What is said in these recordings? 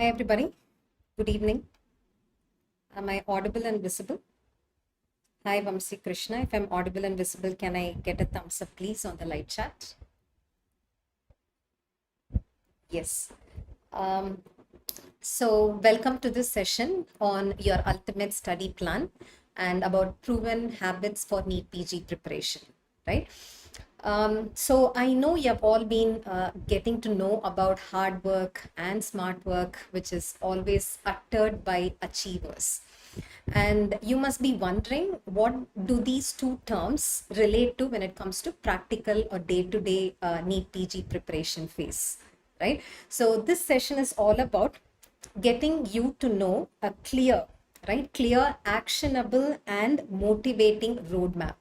Hi everybody, good evening. Am I audible and visible? Hi Vamsi Krishna, if I'm audible and visible, can I get a thumbs up please on the live chat? Yes. So welcome to this session on your ultimate study plan and about proven habits for NEET PG preparation, right? So I know you have all been getting to know about hard work and smart work, which is always uttered by achievers. And you must be wondering, what do these two terms relate to when it comes to practical or day-to-day NEET PG preparation phase, right? So this session is all about getting you to know a clear, actionable and motivating roadmap,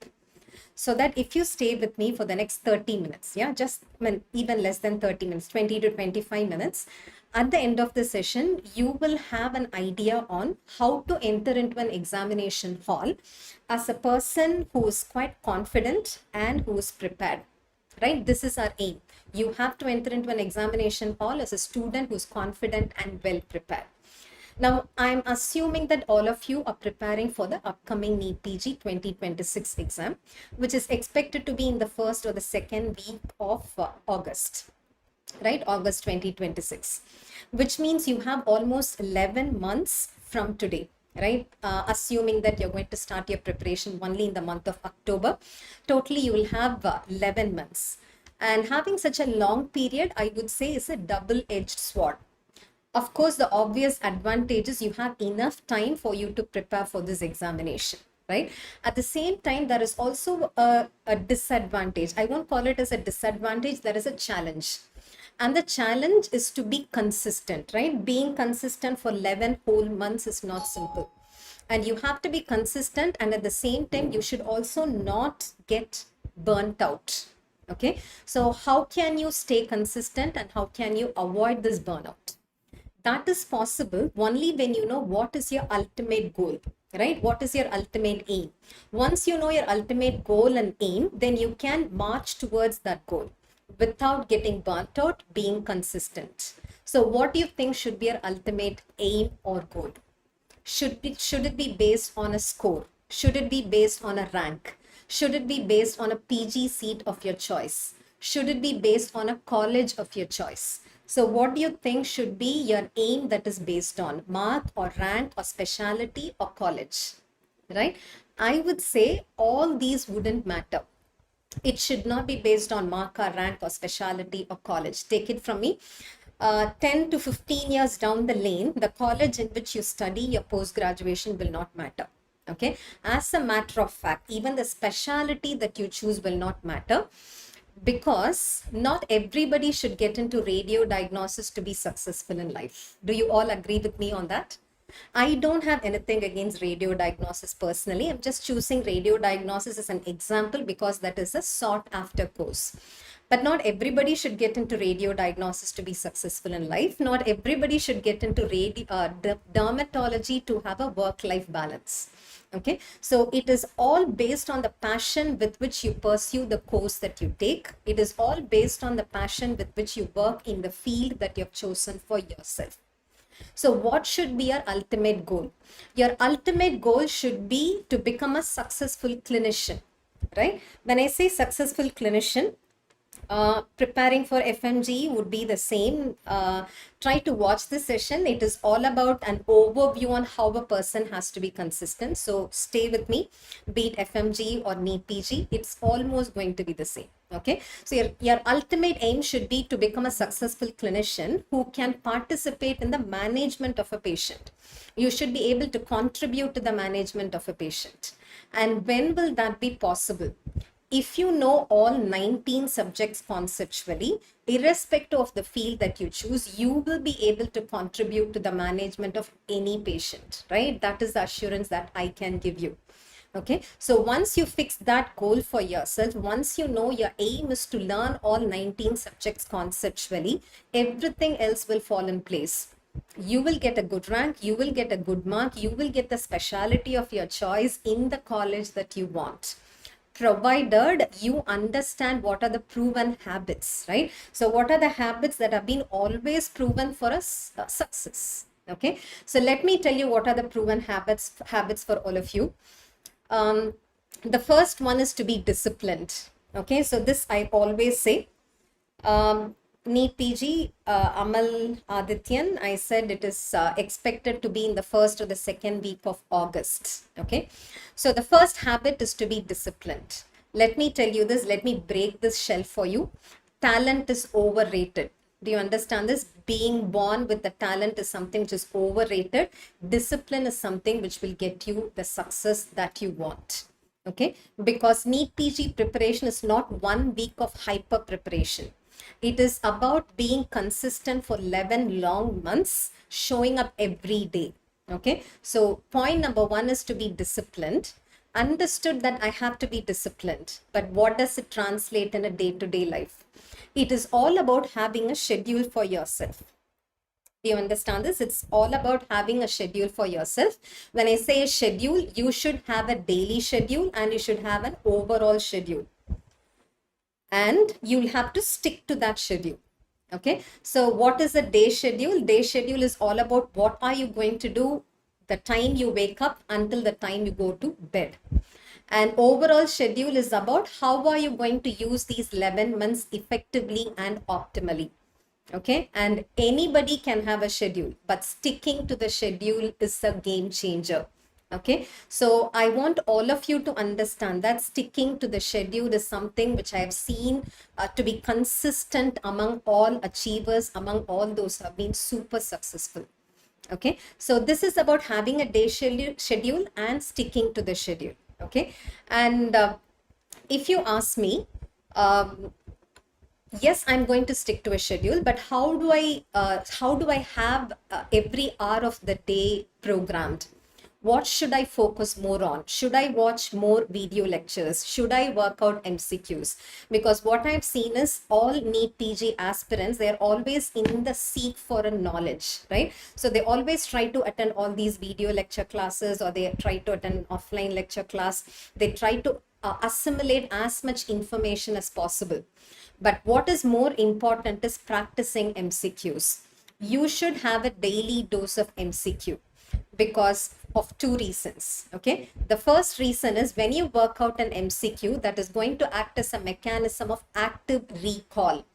so that if you stay with me for the next 30 minutes, even less than 30 minutes, 20 to 25 minutes, at the end of the session, you will have an idea on how to enter into an examination hall as a person who is quite confident and who is prepared, right? This is our aim. You have to enter into an examination hall as a student who is confident and well prepared. Now, I'm assuming that all of you are preparing for the upcoming NEET PG 2026 exam, which is expected to be in the first or the second week of August, right? August 2026, which means you have almost 11 months from today, right? Assuming that you're going to start your preparation only in the month of October, totally you will have 11 months. And having such a long period, I would say, is a double-edged sword. Of course, the obvious advantage is you have enough time for you to prepare for this examination, right? At the same time, there is also a disadvantage. I won't call it as a disadvantage, there is a challenge. And the challenge is to be consistent, right? Being consistent for 11 whole months is not simple. And you have to be consistent, and at the same time, you should also not get burnt out. Okay, so how can you stay consistent and how can you avoid this burnout? That is possible only when you know what is your ultimate goal, right? What is your ultimate aim? Once you know your ultimate goal and aim, then you can march towards that goal without getting burnt out, being consistent. So what do you think should be your ultimate aim or goal? Should it be based on a score? Should it be based on a rank? Should it be based on a PG seat of your choice? Should it be based on a college of your choice? So what do you think should be your aim that is based on mark or rank or specialty or college, right? I would say all these wouldn't matter. It should not be based on mark or rank or specialty or college. Take it from me. 10 to 15 years down the lane, the college in which you study your post-graduation will not matter. Okay. As a matter of fact, even the specialty that you choose will not matter, because not everybody should get into radio diagnosis to be successful in life. Do you all agree with me on that? I don't have anything against radio diagnosis personally. I'm just choosing radio diagnosis as an example because that is a sought after course. But not everybody should get into radio diagnosis to be successful in life. Not everybody should get into dermatology to have a work-life balance. Okay, so it is all based on the passion with which you pursue the course that you take. It is all based on the passion with which you work in the field that you have chosen for yourself. So what should be your ultimate goal? Your ultimate goal should be to become a successful clinician, right? When I say successful clinician, preparing for FMG would be the same. Try to watch this session. It is all about an overview on how a person has to be consistent. So stay with me, be it FMG or NEET PG, it's almost going to be the same. Okay, so your ultimate aim should be to become a successful clinician who can participate in the management of a patient. You should be able to contribute to the management of a patient. And when will that be possible? If you know all 19 subjects conceptually, irrespective of the field that you choose, you will be able to contribute to the management of any patient, right? That is the assurance that I can give you. Okay, so once you fix that goal for yourself, once you know your aim is to learn all 19 subjects conceptually, everything else will fall in place. You will get a good rank, you will get a good mark, you will get the specialty of your choice in the college that you want. provided you understand what are the proven habits, right? So what are the habits that have been always proven for us success? Okay, so let me tell you what are the proven habits for all of you. The first one is to be disciplined. Okay, so this I always say. NEET PG, Amal Adityan, I said it is expected to be in the first or the second week of August. Okay, so the first habit is to be disciplined. Let me tell you this, let me break this shell for you. Talent is overrated. Do you understand this? Being born with the talent is something which is overrated. Discipline is something which will get you the success that you want. Okay, because NEET PG preparation is not 1 week of hyper preparation. It is about being consistent for 11 long months, showing up every day. Okay, so point number one is to be disciplined. Understood that I have to be disciplined, but what does it translate in a day-to-day life? It is all about having a schedule for yourself. Do you understand this? It's all about having a schedule for yourself. When I say schedule, you should have a daily schedule and you should have an overall schedule. And you'll have to stick to that schedule. Okay, so what is a day schedule? Day schedule is all about what are you going to do the time you wake up until the time you go to bed. And overall schedule is about how are you going to use these 11 months effectively and optimally. Okay, and anybody can have a schedule, but sticking to the schedule is a game changer. Okay, so I want all of you to understand that sticking to the schedule is something which I have seen to be consistent among all achievers, among all those who have been super successful. Okay, so this is about having a day schedule and sticking to the schedule. Okay, and if you ask me, yes, I'm going to stick to a schedule, but how do I have every hour of the day programmed? What should I focus more on? Should I watch more video lectures? Should I work out MCQs? Because what I've seen is all NEET PG aspirants, they're always in the seek for a knowledge, right? So they always try to attend all these video lecture classes, or they try to attend an offline lecture class. They try to assimilate as much information as possible. But what is more important is practicing MCQs. You should have a daily dose of MCQ because of two reasons. Okay, the first reason is when you work out an MCQ, that is going to act as a mechanism of active recall.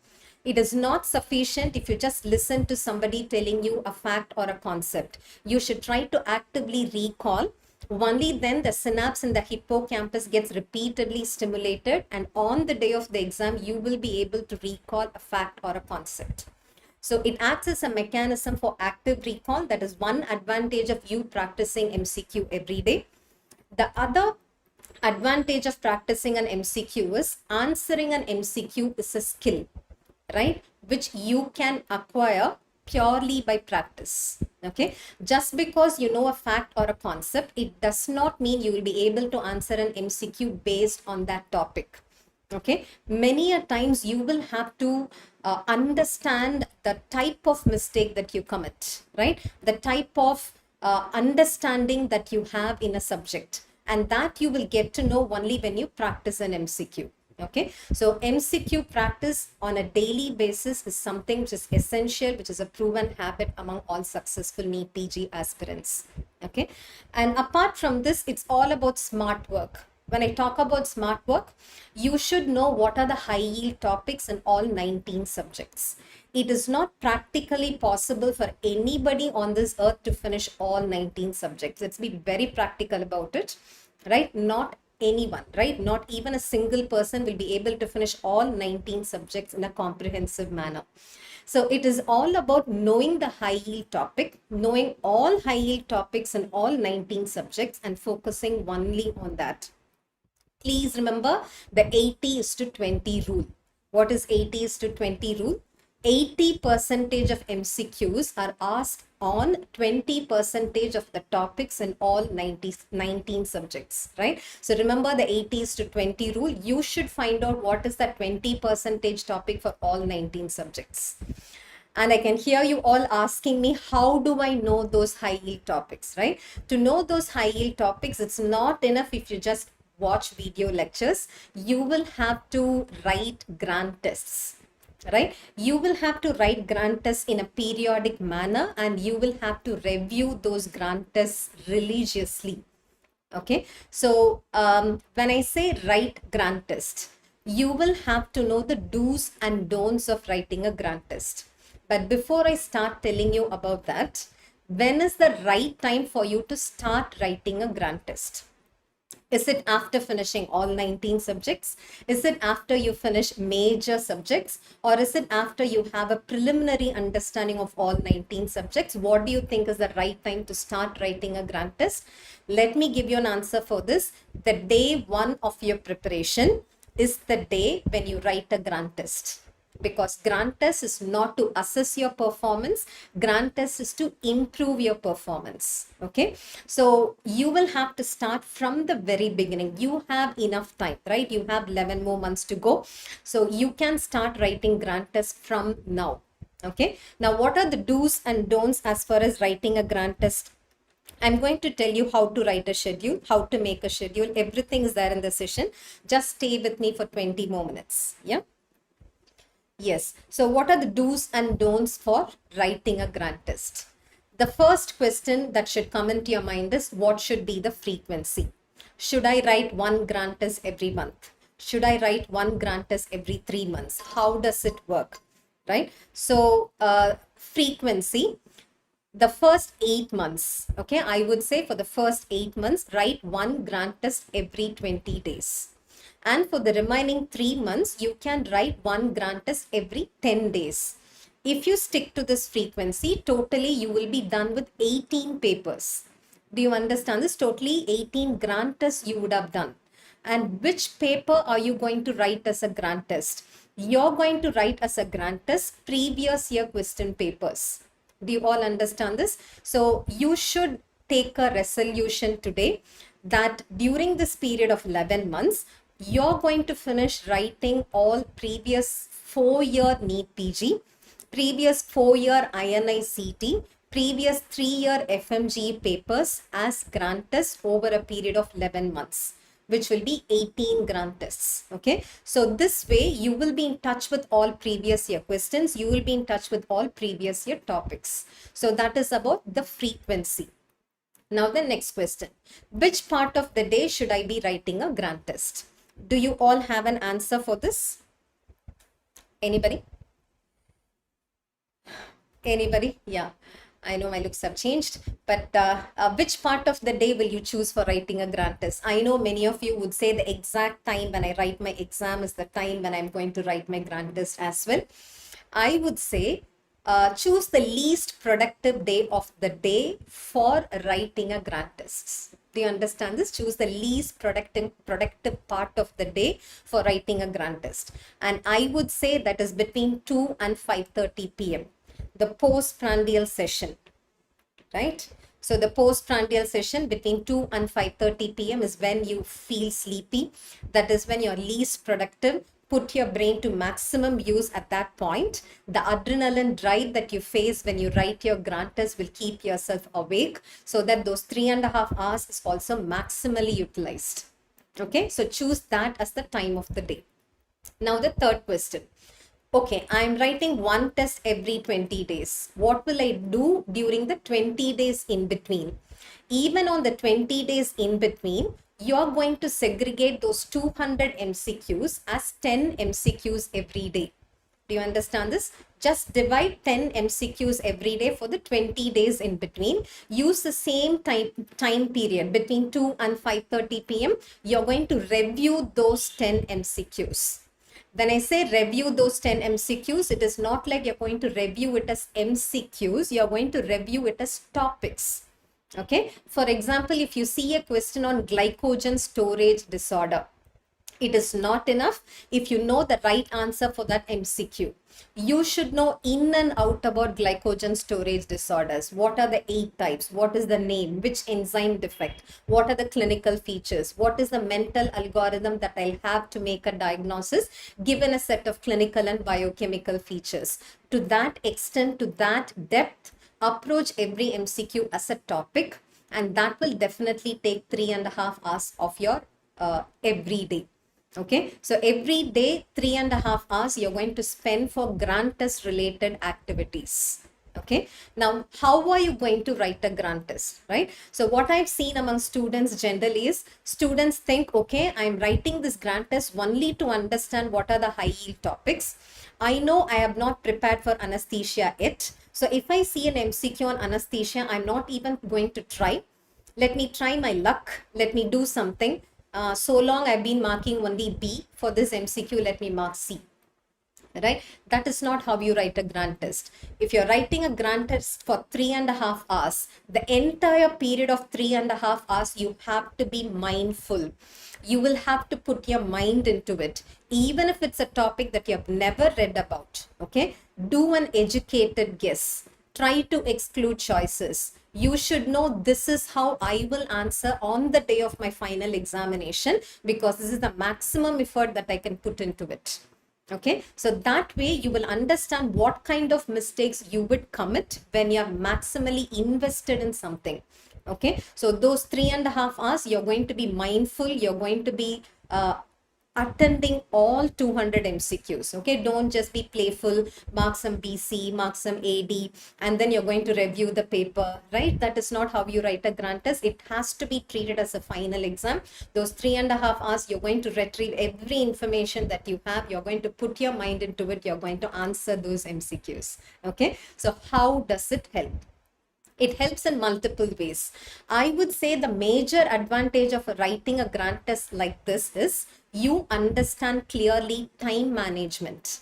It is not sufficient if you just listen to somebody telling you a fact or a concept. You should try to actively recall. Only then the synapse in the hippocampus gets repeatedly stimulated, and on the day of the exam you will be able to recall a fact or a concept. So it acts as a mechanism for active recall. That is one advantage of you practicing MCQ every day. The other advantage of practicing an MCQ is answering an MCQ is a skill, right? Which you can acquire purely by practice. Okay, just because you know a fact or a concept, it does not mean you will be able to answer an MCQ based on that topic. Okay, many a times you will have to understand the type of mistake that you commit, right? The type of understanding that you have in a subject, and that you will get to know only when you practice an MCQ. Okay, so MCQ practice on a daily basis is something which is essential, which is a proven habit among all successful NEET PG aspirants. Okay, and apart from this, it's all about smart work. When I talk about smart work, you should know what are the high yield topics in all 19 subjects. It is not practically possible for anybody on this earth to finish all 19 subjects. Let's be very practical about it, right? Not anyone, right? Not even a single person will be able to finish all 19 subjects in a comprehensive manner. So it is all about knowing the high yield topic, knowing all high yield topics in all 19 subjects and focusing only on that. Please remember the 80:20 rule. What is 80:20 rule? 80% of MCQs are asked on 20% of the topics in all 19 subjects, right? So remember the 80:20 rule. You should find out what is that 20% topic for all 19 subjects. And I can hear you all asking me, how do I know those high yield topics, right? To know those high yield topics, it's not enough if you just watch video lectures, you will have to write grant tests, right? You will have to write grant tests in a periodic manner, and you will have to review those grant tests religiously. Okay, so when I say write grant test, you will have to know the do's and don'ts of writing a grant test. But before I start telling you about that, when is the right time for you to start writing a grant test? Is it after finishing all 19 subjects? Is it after you finish major subjects? Or is it after you have a preliminary understanding of all 19 subjects? What do you think is the right time to start writing a grant test? Let me give you an answer for this. The day one of your preparation is the day when you write a grant test. Because grant test is not to assess your performance, grant test is to improve your performance. Okay, so you will have to start from the very beginning. You have enough time, right? You have 11 more months to go, so you can start writing grant test from now. Okay, now what are the do's and don'ts as far as writing a grant test? I'm going to tell you how to write a schedule, how to make a schedule. Everything is there in the session. Just stay with me for 20 more minutes. Yeah. Yes. So what are the do's and don'ts for writing a grant test? The first question that should come into your mind is, what should be the frequency? Should I write one grant test every month? Should I write one grant test every 3 months? How does it work? Right? So frequency, the first 8 months, okay, I would say for the first 8 months, write one grant test every 20 days. And for the remaining 3 months, you can write one grant test every 10 days. If you stick to this frequency, totally you will be done with 18 papers. Do you understand this? Totally 18 grant tests you would have done. And which paper are you going to write as a grant test? You're going to write as a grant test previous year question papers. Do you all understand this? So you should take a resolution today that during this period of 11 months, you're going to finish writing all previous 4-year NEET PG, previous 4-year INI-CET, previous 3-year FMGE papers as grant tests over a period of 11 months, which will be 18 grant tests. Okay, so this way you will be in touch with all previous year questions, you will be in touch with all previous year topics. So that is about the frequency. Now the next question, which part of the day should I be writing a grant test? Do you all have an answer for this? Anybody? Anybody? Yeah, I know my looks have changed, but which part of the day will you choose for writing a grant test? I know many of you would say the exact time when I write my exam is the time when I'm going to write my grant test as well. I would say choose the least productive day of the day for writing a grant test. Do you understand this? Choose the least productive part of the day for writing a grant test. And I would say that is between 2 and 5:30 p.m. The postprandial session, right? So the postprandial session between 2 and 5:30 p.m. is when you feel sleepy. That is when you're least productive. Put your brain to maximum use at that point. The adrenaline drive that you face when you write your grant test will keep yourself awake, so that those 3.5 hours is also maximally utilized. Okay, so choose that as the time of the day. Now the third question. Okay, I'm writing one test every 20 days. What will I do during the 20 days in between? Even on the 20 days in between, you're going to segregate those 200 MCQs as 10 MCQs every day. Do you understand this? Just divide 10 MCQs every day for the 20 days in between. Use the same time period between 2 and 5:30 p.m. You're going to review those 10 MCQs. When I say review those 10 MCQs, it is not like you're going to review it as MCQs. You're going to review it as topics. Okay, for example, if you see a question on glycogen storage disorder, it is not enough if you know the right answer for that MCQ. You should know in and out about glycogen storage disorders. What are the 8 types? What is the name? Which enzyme defect? What are the clinical features? What is the mental algorithm that I'll have to make a diagnosis given a set of clinical and biochemical features? To that extent, to that depth, approach every MCQ as a topic, and that will definitely take 3.5 hours of your every day. Okay, so every day 3.5 hours you're going to spend for grant test related activities. Okay, now how are you going to write a grant test, right? So what I've seen among students generally is students think, okay, I'm writing this grant test only to understand what are the high yield topics. I know I have not prepared for anesthesia yet. So if I see an MCQ on anesthesia, I'm not even going to try. Let me try my luck. Let me do something. So long I've been marking only B for this MCQ, let me mark C. Right? That is not how you write a grant test. If you're writing a grant test for 3.5 hours, the entire period of 3.5 hours, you have to be mindful. You will have to put your mind into it, even if it's a topic that you have never read about. Okay? Do an educated guess. Try to exclude choices. You should know this is how I will answer on the day of my final examination, because this is the maximum effort that I can put into it. Okay, so that way you will understand what kind of mistakes you would commit when you are maximally invested in something. Okay, so those 3.5 hours, you're going to be mindful, you're going to be attending all 200 MCQs. Okay, don't just be playful, mark some BC, mark some AD, and then you're going to review the paper, right? That is not how you write a grant test. It has to be treated as a final exam. Those 3.5 hours, you're going to retrieve every information that you have. You're going to put your mind into it. You're going to answer those MCQs. Okay, so how does it help? It helps in multiple ways. I would say the major advantage of writing a grant test like this is you understand clearly time management,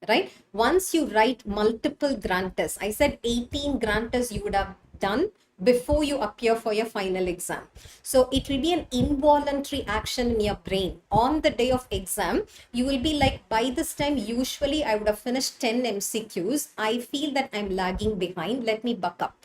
right? Once you write multiple grant tests, I said 18 grant tests you would have done before you appear for your final exam. So it will be an involuntary action in your brain. On the day of exam, you will be like, by this time, usually I would have finished 10 MCQs. I feel that I'm lagging behind. Let me buck up.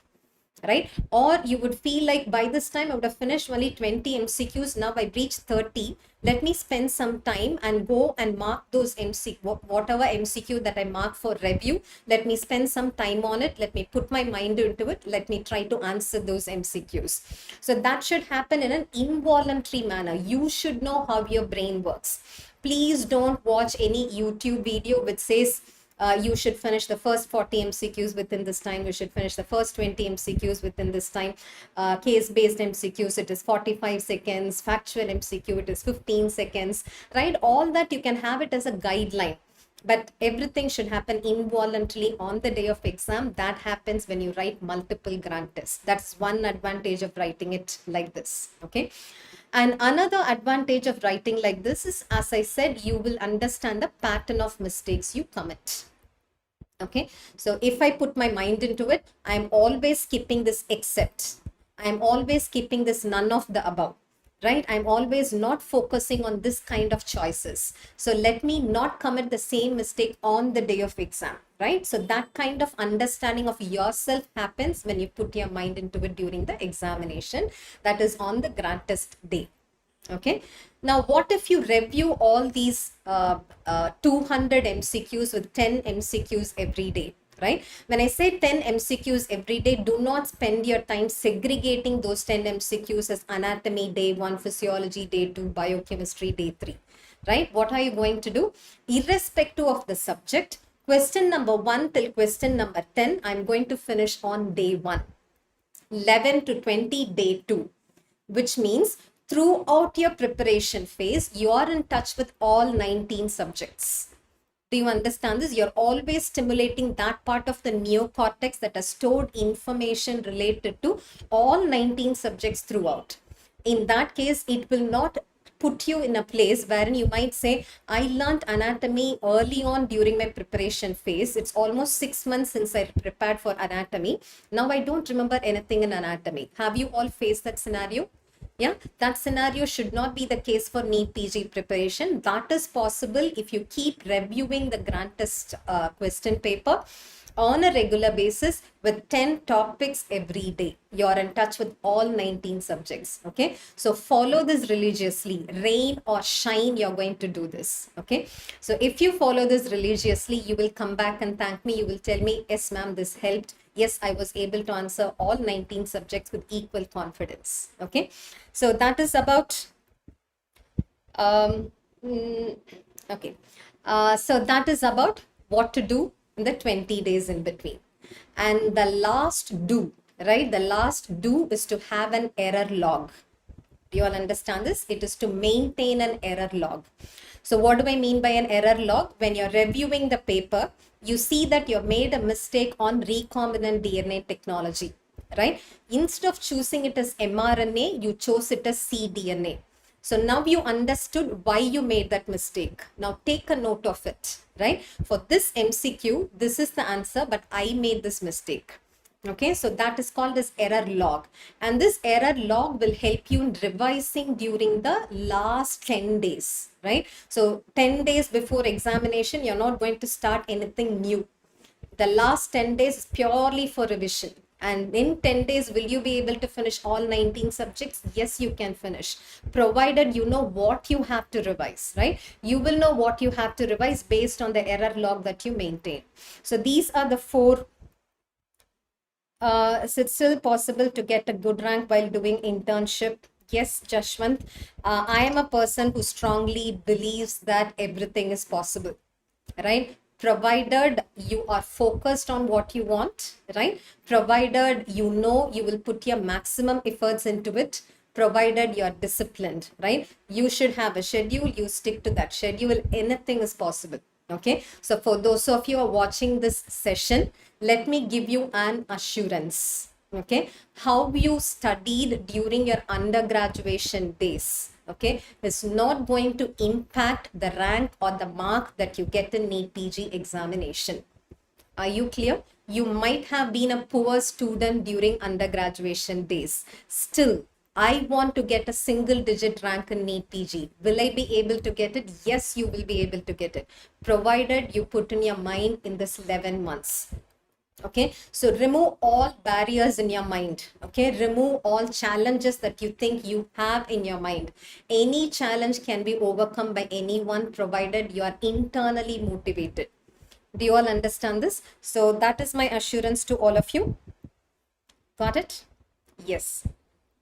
Right? Or you would feel like by this time I would have finished only 20 MCQs. Now I've reached 30. Let me spend some time and go and mark those whatever MCQ that I mark for review. Let me spend some time on it. Let me put my mind into it. Let me try to answer those MCQs. So that should happen in an involuntary manner. You should know how your brain works. Please don't watch any YouTube video which says, you should finish the first 40 MCQs within this time. You should finish the first 20 MCQs within this time. Case-based MCQs, it is 45 seconds. Factual MCQ, it is 15 seconds, right? All that you can have it as a guideline. But everything should happen involuntarily on the day of exam. That happens when you write multiple grant tests. That's one advantage of writing it like this, okay? And another advantage of writing like this is, as I said, you will understand the pattern of mistakes you commit. Okay, so if I put my mind into it, I'm always skipping this except. I'm always skipping this none of the above, right? I'm always not focusing on this kind of choices. So let me not commit the same mistake on the day of exam, right? So that kind of understanding of yourself happens when you put your mind into it during the examination. That is on the grant test day. Okay, now what if you review all these 200 MCQs with 10 MCQs every day, right? When I say 10 MCQs every day, do not spend your time segregating those 10 MCQs as anatomy day 1, physiology day 2, biochemistry day 3, right? What are you going to do? Irrespective of the subject, question number 1 till question number 10, I'm going to finish on day 1, 11 to 20 day 2, which means throughout your preparation phase, you are in touch with all 19 subjects. Do you understand this? You're always stimulating that part of the neocortex that has stored information related to all 19 subjects throughout. In that case, it will not put you in a place wherein you might say, I learned anatomy early on during my preparation phase. It's almost 6 months since I prepared for anatomy. Now I don't remember anything in anatomy. Have you all faced that scenario? Yeah, that scenario should not be the case for NEET PG preparation. That is possible if you keep reviewing the grant test question paper on a regular basis with 10 topics every day. You're in touch with all 19 subjects. Okay, so follow this religiously. Rain or shine, you're going to do this. Okay, so if you follow this religiously, you will come back and thank me. You will tell me, yes, ma'am, this helped. Yes, I was able to answer all 19 subjects with equal confidence. Okay, so that is about Um, mm, okay. So that is about what to do in the 20 days in between. And the last do, right? The last do is to have an error log. Do you all understand this? It is to maintain an error log. So what do I mean by an error log? When you're reviewing the paper, you see that you've made a mistake on recombinant DNA technology, right? Instead of choosing it as mRNA, you chose it as cDNA. So now you understood why you made that mistake. Now take a note of it, right? For this MCQ, this is the answer, but I made this mistake. Okay, so that is called as error log. And this error log will help you in revising during the last 10 days, right? So 10 days before examination, you're not going to start anything new. The last 10 days is purely for revision. And in 10 days, will you be able to finish all 19 subjects? Yes, you can finish, provided you know what you have to revise, right? You will know what you have to revise based on the error log that you maintain. So these are the four. Is it still possible to get a good rank while doing internship? Yes, Jashwant. I am a person who strongly believes that everything is possible, right? Provided you are focused on what you want, right? Provided you know you will put your maximum efforts into it, provided you are disciplined, right? You should have a schedule, you stick to that schedule, anything is possible. Okay, so for those of you who are watching this session, let me give you an assurance. Okay, how you studied during your undergraduation days, okay, is not going to impact the rank or the mark that you get in NEET PG examination. Are you clear? You might have been a poor student during undergraduation days. Still, I want to get a single digit rank in NEET PG. Will I be able to get it? Yes, you will be able to get it, provided you put in your mind in this 11 months. Okay, so remove all barriers in your mind. Okay, remove all challenges that you think you have in your mind. Any challenge can be overcome by anyone, provided you are internally motivated. Do you all understand this? So that is my assurance to all of you. Got it? Yes.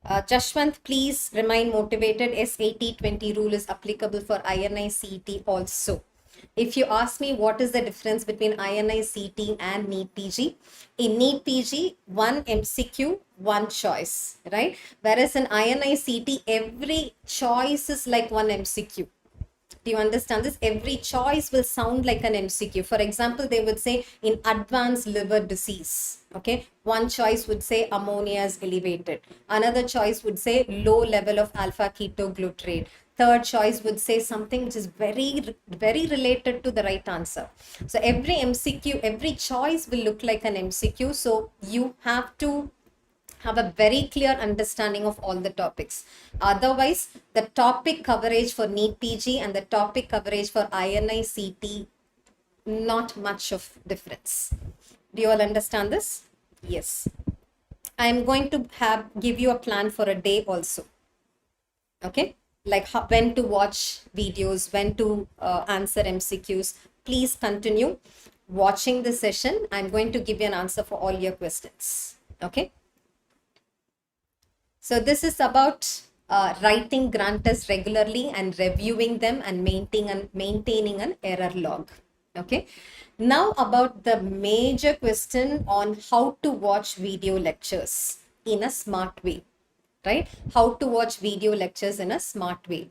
Jashwant, please remain motivated. S80-20 rule is applicable for INI-CET also. If you ask me what is the difference between INI-CET and NEET PG, in NEET PG, one MCQ, one choice, right? Whereas in INI-CET, every choice is like one MCQ. Do you understand this? Every choice will sound like an MCQ. For example, they would say in advanced liver disease. Okay, one choice would say ammonia is elevated. Another choice would say low level of alpha ketoglutarate. Third choice would say something which is very, very related to the right answer. So every MCQ, every choice will look like an MCQ. So you have to have a very clear understanding of all the topics. Otherwise, the topic coverage for NEET PG and the topic coverage for INI-CET, not much of difference. Do you all understand this? Yes. I am going to give you a plan for a day also. Okay, like when to watch videos, when to answer MCQs. Please continue watching the session. I'm going to give you an answer for all your questions. Okay. So this is about writing grant tests regularly and reviewing them and maintaining an error log. Okay. Now about the major question on how to watch video lectures in a smart way, right? How to watch video lectures in a smart way.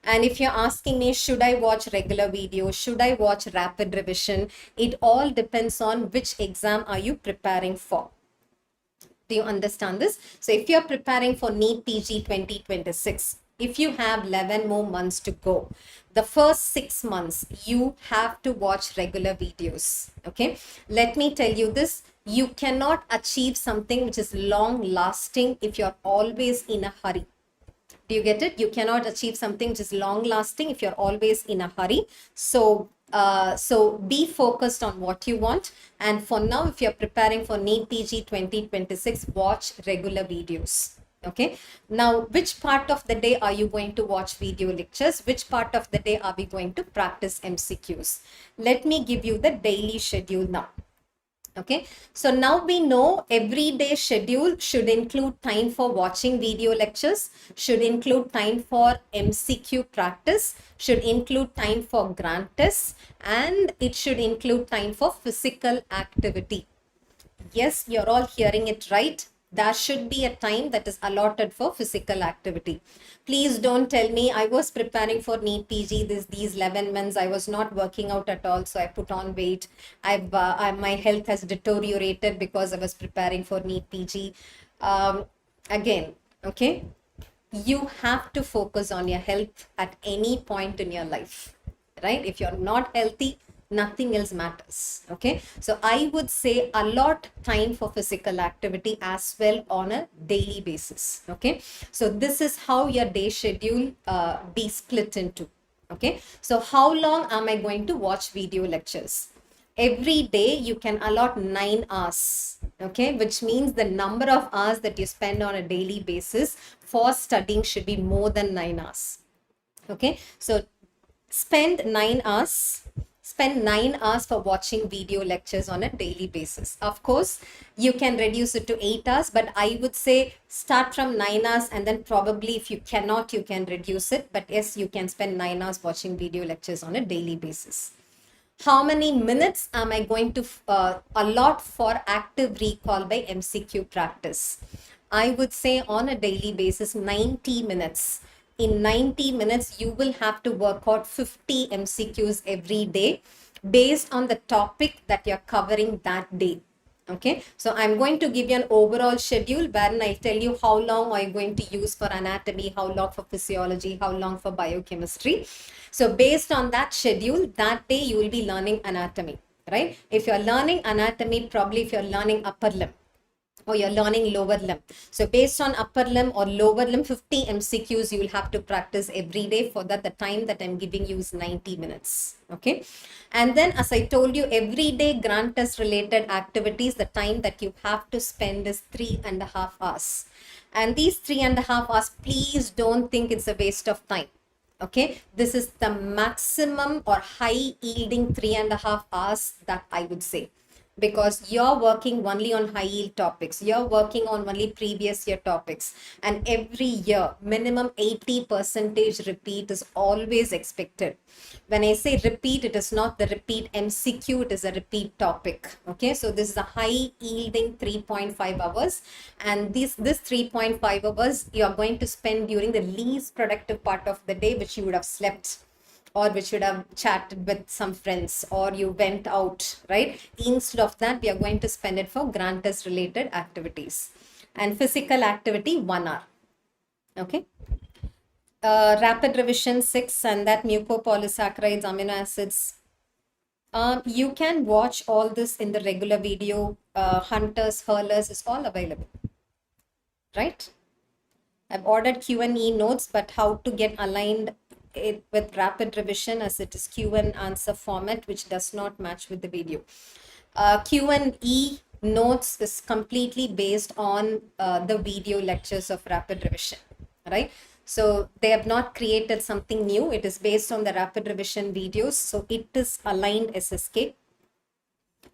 And if you're asking me, should I watch regular videos? Should I watch rapid revision? It all depends on which exam are you preparing for. Do you understand this? So if you're preparing for NEET PG 2026, if you have 11 more months to go, the first 6 months, you have to watch regular videos. Okay. Let me tell you this. You cannot achieve something which is long lasting if you're always in a hurry. Do you get it? You cannot achieve something which is long lasting if you're always in a hurry. So be focused on what you want. And for now, if you're preparing for NEET PG 2026, watch regular videos. Okay. Now, which part of the day are you going to watch video lectures? Which part of the day are we going to practice MCQs? Let me give you the daily schedule now. Okay, so now we know everyday schedule should include time for watching video lectures, should include time for MCQ practice, should include time for grant tests, and it should include time for physical activity. Yes, you're all hearing it right. There should be a time that is allotted for physical activity. Please don't tell me I was preparing for NEET PG these 11 months. I was not working out at all, so I put on weight. My health has deteriorated because I was preparing for NEET PG. Again, okay, you have to focus on your health at any point in your life, right? If you're not healthy, nothing else matters. Okay, so I would say allot time for physical activity as well on a daily basis. Okay, so this is how your day schedule be split into. Okay, so how long am I going to watch video lectures? Every day you can allot 9 hours. Okay, which means the number of hours that you spend on a daily basis for studying should be more than 9 hours. Okay, so spend 9 hours. Spend 9 hours for watching video lectures on a daily basis. Of course, you can reduce it to 8 hours, but I would say start from 9 hours and then probably if you cannot, you can reduce it. But yes, you can spend 9 hours watching video lectures on a daily basis. How many minutes am I going to allot for active recall by MCQ practice? I would say on a daily basis, 90 minutes. In 90 minutes, you will have to work out 50 MCQs every day based on the topic that you're covering that day. Okay, so I'm going to give you an overall schedule wherein I tell you how long are you going to use for anatomy, how long for physiology, how long for biochemistry. So based on that schedule, that day you will be learning anatomy, right? If you're learning anatomy, probably if you're learning upper limb, or you're learning lower limb. So based on upper limb or lower limb, 50 MCQs you will have to practice every day. For that, the time that I'm giving you is 90 minutes. Okay. And then as I told you, every day grant test related activities, the time that you have to spend is 3.5 hours. And these 3.5 hours, please don't think it's a waste of time. Okay. This is the maximum or high yielding 3.5 hours that I would say, because you're working only on high yield topics, you're working on only previous year topics, and every year minimum 80% repeat is always expected. When I say repeat, it is not the repeat MCQ, it is a repeat topic. Okay, so this is a high yielding 3.5 hours, and this 3.5 hours you are going to spend during the least productive part of the day, which you would have slept, or which should have chatted with some friends, or you went out, right? Instead of that, we are going to spend it for grant test related activities. And physical activity, 1 hour. Okay. Rapid revision 6, and that mucopolysaccharides, amino acids. You can watch all this in the regular video. Hunters, hurlers is all available, right? I've ordered Q&E notes, but how to get aligned it with rapid revision, as it is Q&A format, which does not match with the video. Q&E notes is completely based on the video lectures of rapid revision, right? So they have not created something new. It is based on the rapid revision videos. So it is aligned SSK.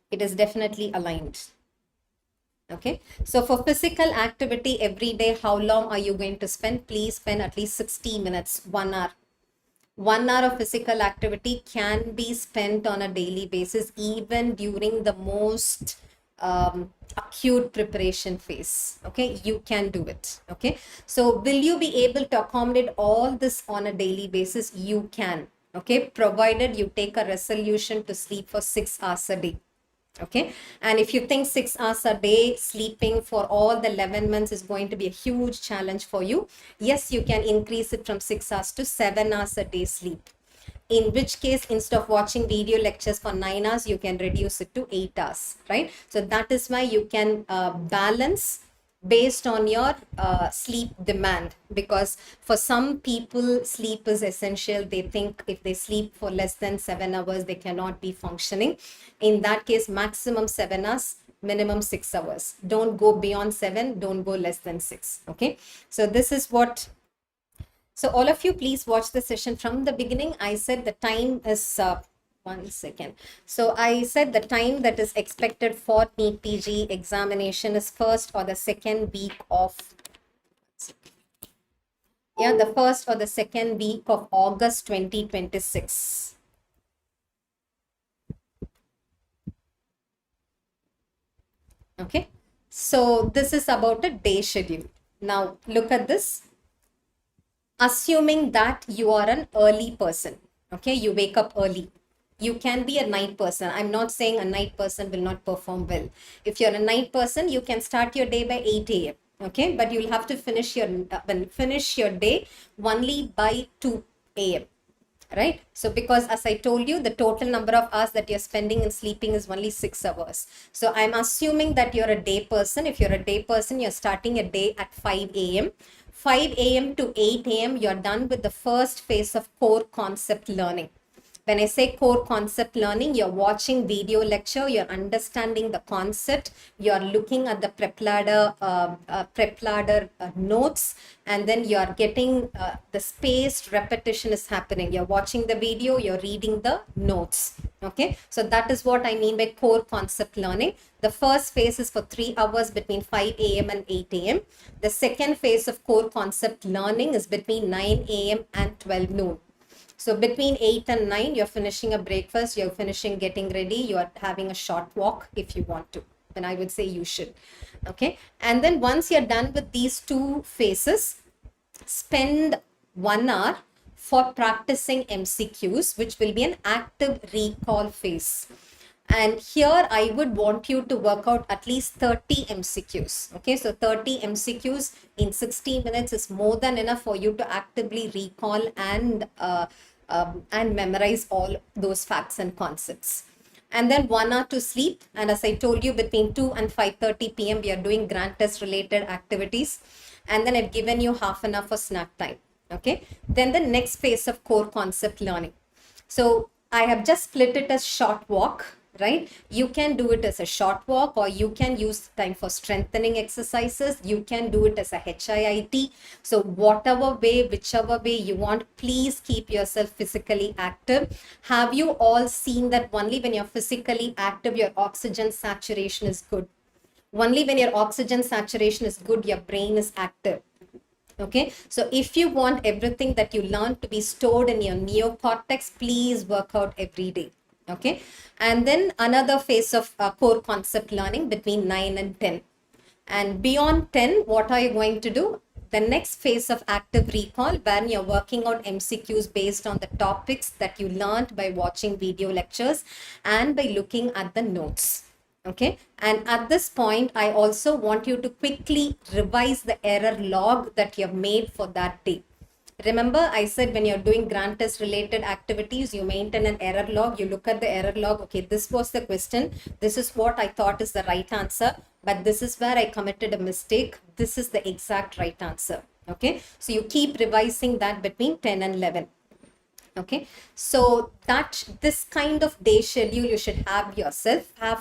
It is definitely aligned. Okay, so for physical activity every day, how long are you going to spend? Please spend at least 60 minutes, 1 hour. 1 hour of physical activity can be spent on a daily basis, even during the most acute preparation phase. Okay, you can do it. Okay, so will you be able to accommodate all this on a daily basis? You can. Okay, provided you take a resolution to sleep for 6 hours a day. Okay, and if you think 6 hours a day sleeping for all the 11 months is going to be a huge challenge for you, yes, you can increase it from 6 hours to 7 hours a day sleep. In which case, instead of watching video lectures for 9 hours, you can reduce it to 8 hours, right? So that is why you can balance based on your sleep demand, because for some people sleep is essential. They think if they sleep for less than 7 hours, they cannot be functioning. In that case, maximum 7 hours, minimum 6 hours. Don't go beyond 7, don't go less than 6. Okay, so this is what. So all of you, please watch the session from the beginning. I said the time is 1 second. So I said the time that is expected for NEET PG examination is first or the second week of, yeah, the first or the second week of August 2026. Okay. So this is about a day schedule. Now look at this. Assuming that you are an early person, okay, you wake up early. You can be a night person. I'm not saying a night person will not perform well. If you're a night person, you can start your day by 8 a.m. Okay, but you'll have to finish your day only by 2 a.m. Right? So because as I told you, the total number of hours that you're spending in sleeping is only 6 hours. So I'm assuming that you're a day person. If you're a day person, you're starting a day at 5 a.m. 5 a.m. to 8 a.m. you're done with the first phase of core concept learning. When I say core concept learning, you're watching video lecture, you're understanding the concept, you're looking at the PrepLadder notes, and then you're getting the spaced repetition is happening. You're watching the video, you're reading the notes. Okay, so that is what I mean by core concept learning. The first phase is for 3 hours between 5 a.m. and 8 a.m. The second phase of core concept learning is between 9 a.m. and 12 noon. So between 8 and 9, you're finishing a breakfast, you're finishing getting ready, you're having a short walk if you want to. And I would say you should. Okay. And then once you're done with these two phases, spend 1 hour for practicing MCQs, which will be an active recall phase. And here I would want you to work out at least 30 MCQs. Okay, so 30 MCQs in 60 minutes is more than enough for you to actively recall and memorize all those facts and concepts. And then 1 hour to sleep. And as I told you, between 2 and 5:30 p.m. we are doing grant test related activities. And then I've given you half an hour for snack time. Okay. Then the next phase of core concept learning. So I have just split it as short walk, right? You can do it as a short walk, or you can use time for strengthening exercises. You can do it as a HIIT. So whatever way, whichever way you want, please keep yourself physically active. Have you all seen that only when you're physically active, your oxygen saturation is good? Only when your oxygen saturation is good, your brain is active. Okay, so if you want everything that you learn to be stored in your neocortex, please work out every day. Okay, and then another phase of core concept learning between 9 and 10. And beyond 10, what are you going to do? The next phase of active recall, when you're working out MCQs based on the topics that you learned by watching video lectures and by looking at the notes. Okay, and at this point, I also want you to quickly revise the error log that you have made for that day. Remember, I said when you're doing grant test related activities, you maintain an error log. You look at the error log. Okay, this was the question. This is what I thought is the right answer, but this is where I committed a mistake. This is the exact right answer. Okay, so you keep revising that between 10 and 11. Okay, so that this kind of day schedule you should have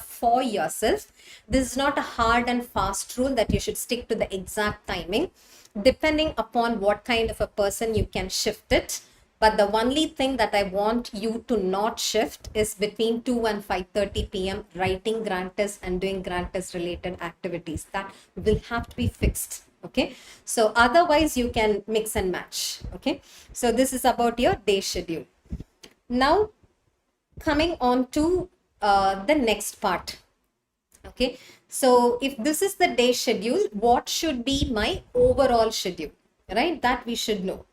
for yourself. This is not a hard and fast rule that you should stick to the exact timing. Depending upon what kind of a person, you can shift it. But the only thing that I want you to not shift is between 2 and 5:30 p.m. writing grant test and doing grant test related activities. That will have to be fixed. Okay, so otherwise you can mix and match. Okay, so this is about your day schedule. Now coming on to the next part. Okay, so if this is the day schedule, what should be my overall schedule, right? That we should know.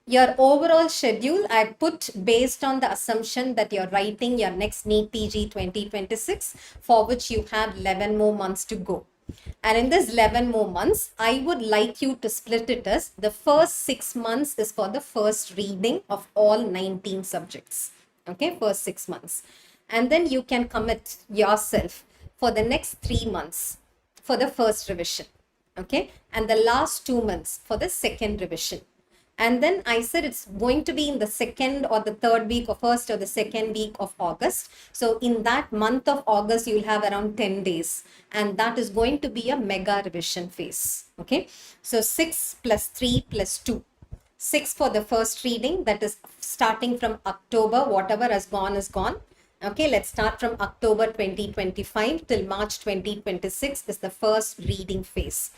Your overall schedule I put based on the assumption that you're writing your next NEET PG 2026, for which you have 11 more months to go. And in this 11 more months, I would like you to split it as the first 6 months is for the first reading of all 19 subjects. Okay, first 6 months. And then you can commit yourself for the next 3 months for the first revision. Okay, and the last 2 months for the second revision. And then I said it's going to be in the second or the third week or first or the second week of August. So in that month of August, you'll have around 10 days. And that is going to be a mega revision phase. Okay. So 6 plus 3 plus 2. 6 for the first reading, that is starting from October, whatever has gone is gone. Okay, let's start from October 2025 till March 2026 is the first reading phase,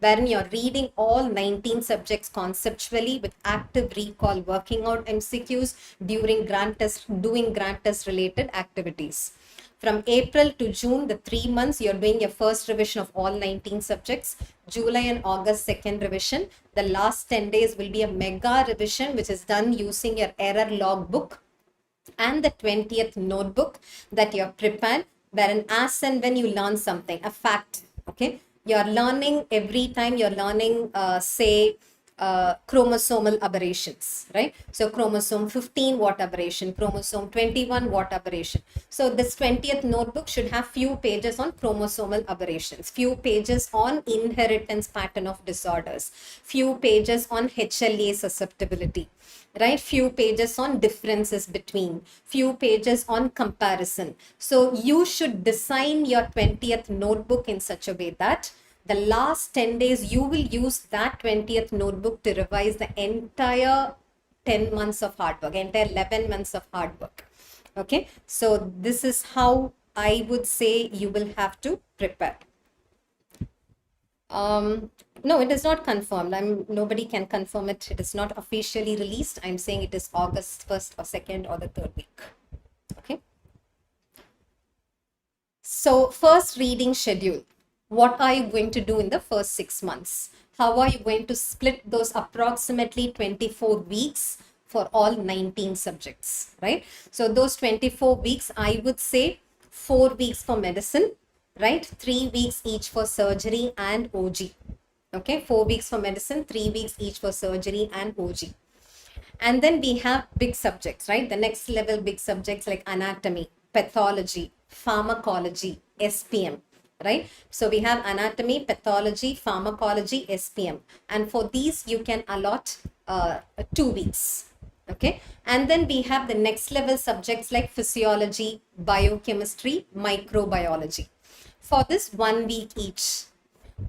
wherein you're reading all 19 subjects conceptually with active recall, working out MCQs during grant test, doing grant test related activities. From April to June, the 3 months, you're doing your first revision of all 19 subjects. July and August, second revision. The last 10 days will be a mega revision, which is done using your error log book and the 20th notebook that you're prepared, wherein as and when you learn something, a fact, okay, you're learning every time you're learning, chromosomal aberrations, right? So chromosome 15, what aberration, chromosome 21, what aberration. So this 20th notebook should have few pages on chromosomal aberrations, few pages on inheritance pattern of disorders, few pages on HLA susceptibility, right? Few pages on differences between, few pages on comparison. So you should design your 20th notebook in such a way that the last 10 days you will use that 20th notebook to revise the entire 10 months of hard work, entire 11 months of hard work. Okay, so this is how I would say you will have to prepare. No, it is not confirmed. Nobody can confirm it. It is not officially released. I'm saying it is August 1st or 2nd or the 3rd week. Okay. So first reading schedule. What are you going to do in the first 6 months? How are you going to split those approximately 24 weeks for all 19 subjects, right? So those 24 weeks, I would say 4 weeks for medicine, right? 3 weeks each for surgery and OG. Okay, 4 weeks for medicine, 3 weeks each for surgery and OG. And then we have big subjects, right? The next level big subjects like anatomy, pathology, pharmacology, SPM, right? So we have anatomy, pathology, pharmacology, SPM. And for these, you can allot 2 weeks. Okay. And then we have the next level subjects like physiology, biochemistry, microbiology. For this 1 week each.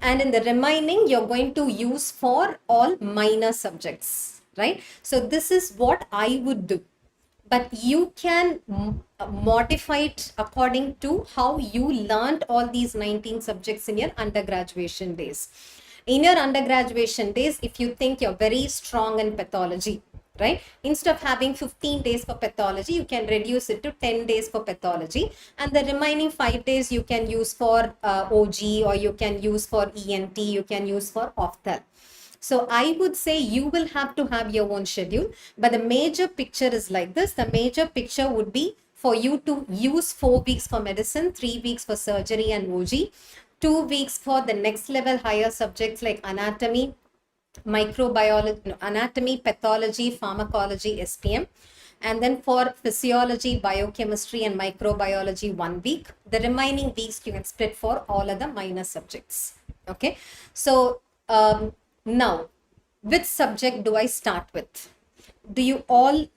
And in the remaining, you're going to use for all minor subjects, right? So this is what I would do. But you can modify it according to how you learned all these 19 subjects in your undergraduation days. In your undergraduation days, if you think you're very strong in pathology, right? Instead of having 15 days for pathology, you can reduce it to 10 days for pathology. And the remaining 5 days you can use for OG, or you can use for ENT, you can use for ophthalm. So I would say you will have to have your own schedule, but the major picture is like this. The major picture would be for you to use 4 weeks for medicine, 3 weeks for surgery and OG, 2 weeks for the next level higher subjects like anatomy, microbiology, anatomy, pathology, pharmacology, SPM. And then for physiology, biochemistry and microbiology 1 week. The remaining weeks you can split for all other minor subjects. Okay. So now, which subject do I start with? Do you all,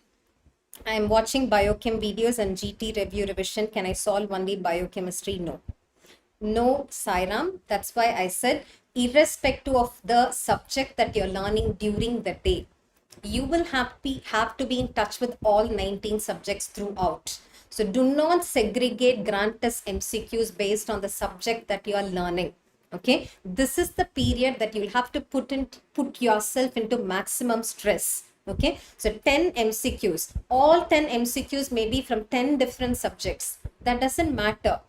I'm watching biochem videos and GT review revision. Can I solve only biochemistry? No. No, Sairam. That's why I said, irrespective of the subject that you're learning during the day, you will have to be in touch with all 19 subjects throughout. So do not segregate grant test MCQs based on the subject that you are learning. Okay, this is the period that you'll have to put yourself into maximum stress. Okay, so 10 MCQs, all 10 MCQs may be from 10 different subjects. That doesn't matter,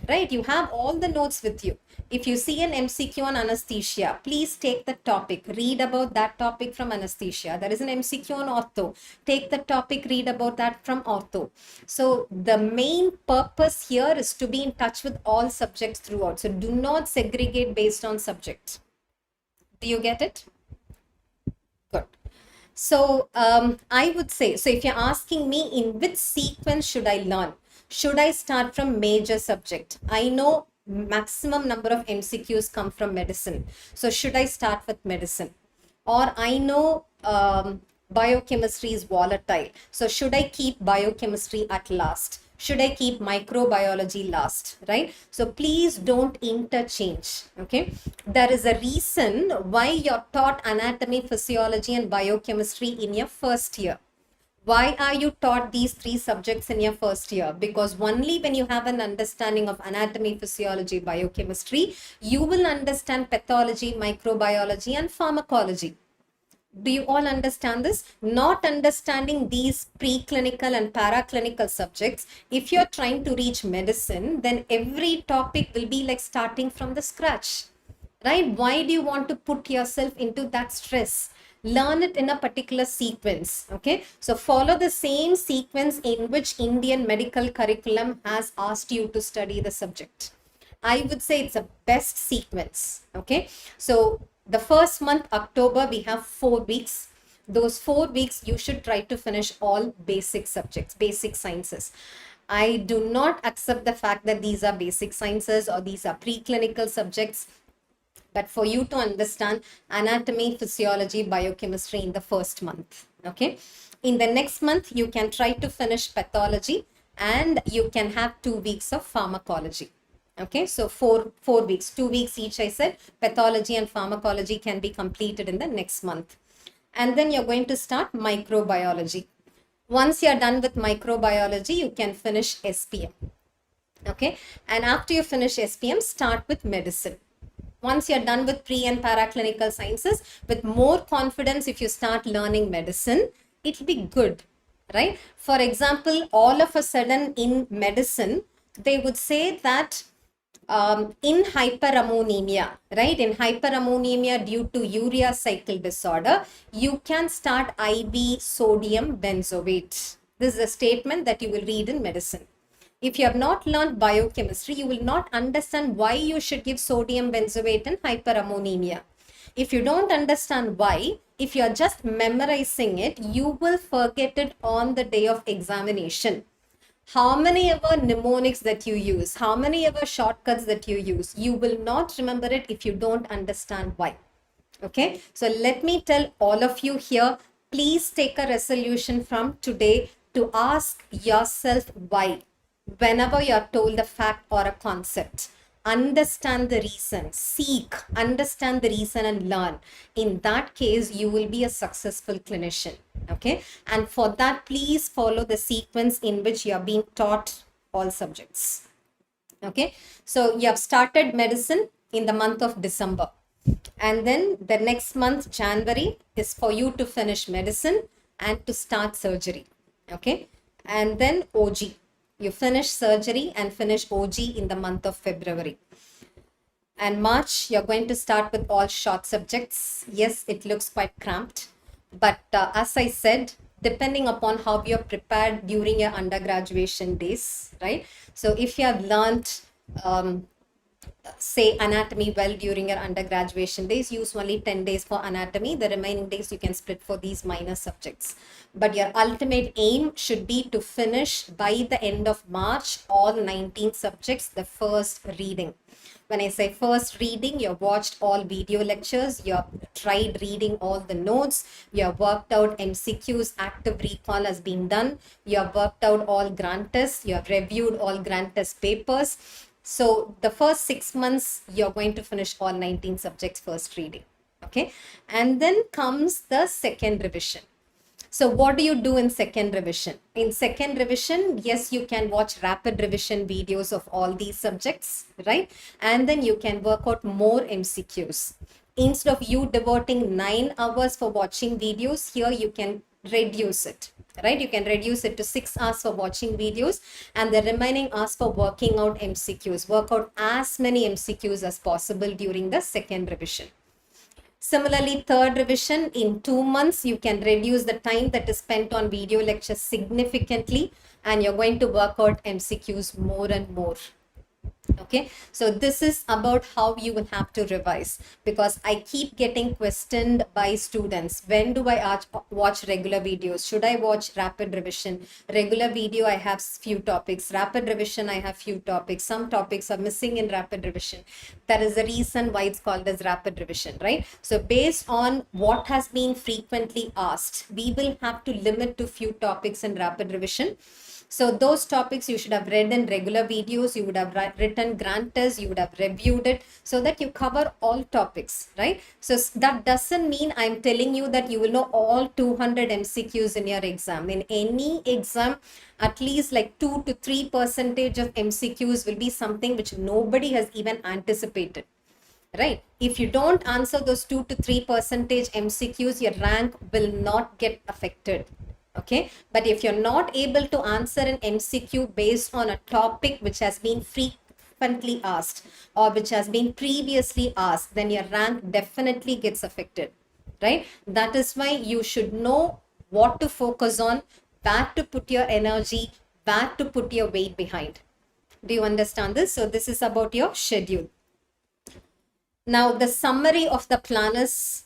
right? You have all the notes with you. If you see an MCQ on anesthesia, please take the topic, read about that topic from anesthesia. There is an MCQ on ortho. Take the topic, read about that from ortho. So the main purpose here is to be in touch with all subjects throughout. So do not segregate based on subject. Do you get it? Good. So I would say, so if you're asking me in which sequence should I learn? Should I start from major subject? I know maximum number of MCQs come from medicine. So should I start with medicine? Or I know biochemistry is volatile. So should I keep biochemistry at last? Should I keep microbiology last, right? So please don't interchange, okay? There is a reason why you're taught anatomy, physiology, and biochemistry in your first year. Why are you taught these three subjects in your first year? Because only when you have an understanding of anatomy, physiology, biochemistry, you will understand pathology, microbiology, and pharmacology. Do you all understand this? Not understanding these preclinical and paraclinical subjects, if you're trying to reach medicine, then every topic will be like starting from the scratch, right? Why do you want to put yourself into that stress? Learn it in a particular sequence, okay? So follow the same sequence in which Indian medical curriculum has asked you to study the subject. I would say it's a best sequence, okay? So the first month, October, we have 4 weeks. Those 4 weeks, you should try to finish all basic subjects, basic sciences. I do not accept the fact that these are basic sciences or these are preclinical subjects. But for you to understand anatomy, physiology, biochemistry in the first month, okay? In the next month, you can try to finish pathology and you can have 2 weeks of pharmacology. Okay, so four weeks, 2 weeks each, I said. Pathology and pharmacology can be completed in the next month. And then you're going to start microbiology. Once you're done with microbiology, you can finish SPM. Okay, and after you finish SPM, start with medicine. Once you're done with pre and paraclinical sciences, with more confidence, if you start learning medicine, it'll be good, right? For example, all of a sudden in medicine, they would say that in hyperammonemia, right? In hyperammonemia due to urea cycle disorder, you can start IV sodium benzoate. This is a statement that you will read in medicine. If you have not learned biochemistry, you will not understand why you should give sodium benzoate in hyperammonemia. If you don't understand why, if you are just memorizing it, you will forget it on the day of examination. How many ever mnemonics that you use, how many ever shortcuts that you use, you will not remember it if you don't understand why. Okay, so let me tell all of you here, please take a resolution from today to ask yourself why. Whenever you're told a fact or a concept, understand the reason, seek, understand the reason and learn. In that case, you will be a successful clinician. Okay, and for that, please follow the sequence in which you are being taught all subjects. Okay, so you have started medicine in the month of December, and then the next month, January, is for you to finish medicine and to start surgery. Okay, and then OG. You finish surgery and finish OG in the month of February. And March, you're going to start with all short subjects. Yes, it looks quite cramped. But as I said, depending upon how you're prepared during your undergraduation days, right? So if you have learned, say, anatomy well during your undergraduation days, use only 10 days for anatomy. The remaining days you can split for these minor subjects. But your ultimate aim should be to finish by the end of March all 19 subjects, the first reading. When I say first reading, you've watched all video lectures, you've tried reading all the notes, you've worked out MCQs, active recall has been done, you've worked out all grant tests, you've reviewed all grant test papers. So the first 6 months, you're going to finish all 19 subjects first reading. Okay, and then comes the second revision. So what do you do in second revision? In second revision, yes, you can watch rapid revision videos of all these subjects, right? And then you can work out more MCQs. Instead of you devoting 9 hours for watching videos, here you can reduce it, right? You can reduce it to 6 hours for watching videos and the remaining hours for working out MCQs. Work out as many MCQs as possible during the second revision. Similarly, third revision, in 2 months, you can reduce the time that is spent on video lectures significantly and you're going to work out MCQs more and more. Okay, so this is about how you will have to revise, because I keep getting questioned by students. When do I watch regular videos? Should I watch rapid revision? Regular video, I have few topics. Rapid revision, I have few topics. Some topics are missing in rapid revision. That is the reason why it's called as rapid revision, right? So based on what has been frequently asked, we will have to limit to few topics in rapid revision. So those topics you should have read in regular videos, you would have written grant tests, you would have reviewed it, so that you cover all topics, right? So that doesn't mean I'm telling you that you will know all 200 MCQs in your exam. In any exam, at least like 2 to 3% of MCQs will be something which nobody has even anticipated. Right? If you don't answer those 2 to 3% MCQs, your rank will not get affected. Okay, but if you're not able to answer an MCQ based on a topic which has been frequently asked or which has been previously asked, then your rank definitely gets affected, right? That is why you should know what to focus on, where to put your energy, where to put your weight behind. Do you understand this? So this is about your schedule. Now, the summary of the plan is,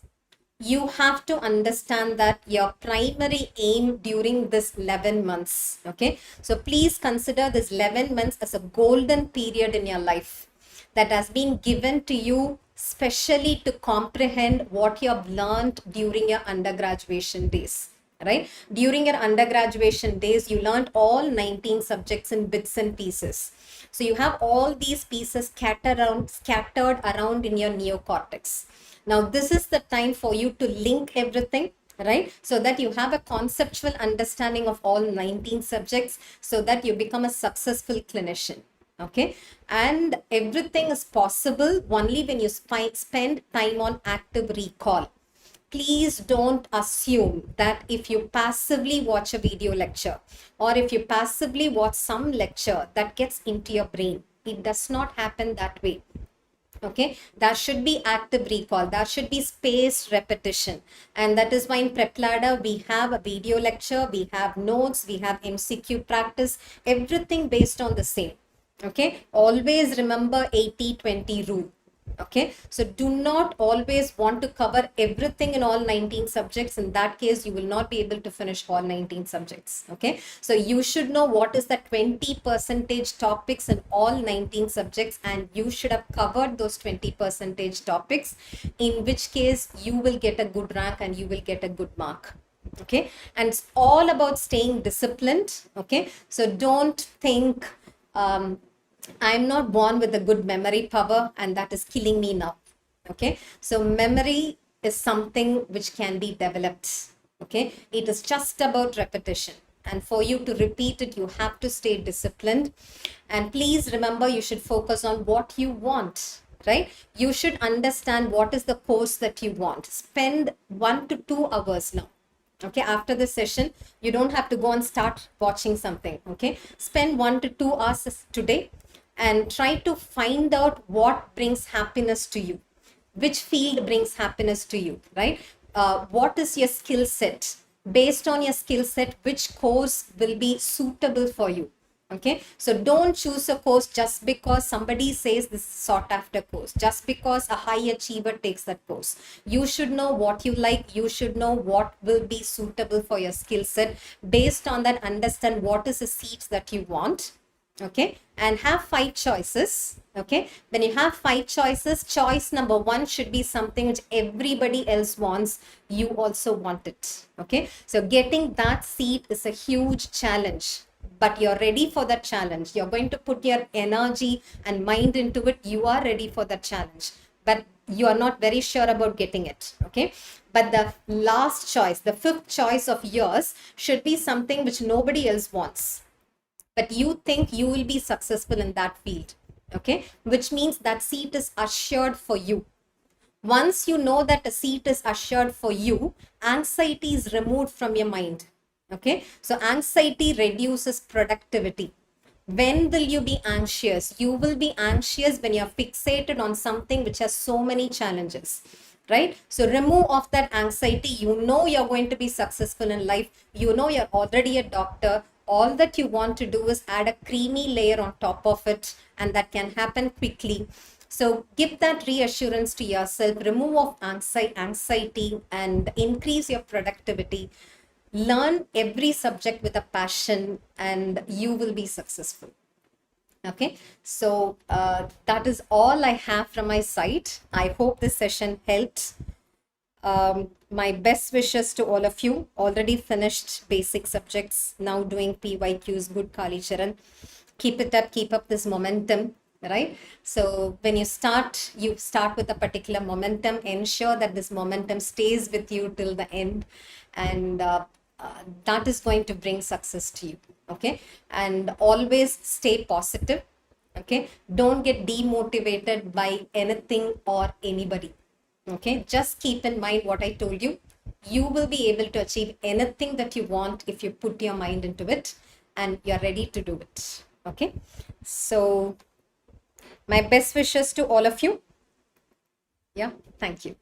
you have to understand that your primary aim during this 11 months, okay? So please consider this 11 months as a golden period in your life that has been given to you specially to comprehend what you have learned during your undergraduation days, right? During your undergraduation days, you learned all 19 subjects in bits and pieces. So you have all these pieces scattered around in your neocortex. Now, this is the time for you to link everything, right? So that you have a conceptual understanding of all 19 subjects, so that you become a successful clinician. Okay, and everything is possible only when you spend time on active recall. Please don't assume that if you passively watch a video lecture or if you passively watch some lecture, that gets into your brain. It does not happen that way. Okay, there should be active recall, there should be spaced repetition, and that is why in PrepLadder we have a video lecture, we have notes, we have MCQ practice, everything based on the same. Okay, always remember 80-20 rule. Okay, so do not always want to cover everything in all 19 subjects. In that case, you will not be able to finish all 19 subjects. Okay, so you should know what is the 20% topics in all 19 subjects, and you should have covered those 20% topics, in which case you will get a good rank and you will get a good mark. Okay, and it's all about staying disciplined. Okay, so don't think I'm not born with a good memory power and that is killing me now. Okay, so memory is something which can be developed. Okay, it is just about repetition, and for you to repeat it, you have to stay disciplined. And please remember, you should focus on what you want, right? You should understand what is the course that you want. Spend 1 to 2 hours now. Okay, after this session, you don't have to go and start watching something. Okay, spend 1 to 2 hours today and try to find out what brings happiness to you, which field brings happiness to you, right? What is your skill set? Based on your skill set, which course will be suitable for you? Okay, so don't choose a course just because somebody says this is sought after course, just because a high achiever takes that course. You should know what you like, you should know what will be suitable for your skill set. Based on that, understand what is the seats that you want. Okay, and have 5 choices. Okay, when you have 5 choices, choice number 1 should be something which everybody else wants, you also want it. Okay, so getting that seat is a huge challenge, but you're ready for that challenge. You're going to put your energy and mind into it. You are ready for that challenge, but you are not very sure about getting it. Okay, but the last choice, the 5th choice of yours, should be something which nobody else wants, but you think you will be successful in that field. Okay, which means that seat is assured for you. Once you know that a seat is assured for you, anxiety is removed from your mind. Okay, so anxiety reduces productivity. When will you be anxious? You will be anxious when you're fixated on something which has so many challenges, right? So remove off that anxiety. You know you're going to be successful in life. You know you're already a doctor. all that you want to do is add a creamy layer on top of it, and that can happen quickly. So give that reassurance to yourself, remove of anxiety, and increase your productivity. Learn every subject with a passion, and you will be successful. Okay, so that is all I have from my side. I hope this session helped. My best wishes to all of you. Already finished basic subjects, now doing PYQs. Good, Kali Charan. Keep it up, keep up this momentum, right? So when you start with a particular momentum. Ensure that this momentum stays with you till the end, and that is going to bring success to you. Okay, and always stay positive. Okay, don't get demotivated by anything or anybody. Okay, just keep in mind what I told you. You will be able to achieve anything that you want if you put your mind into it and you're ready to do it. Okay, so my best wishes to all of you. Yeah, thank you.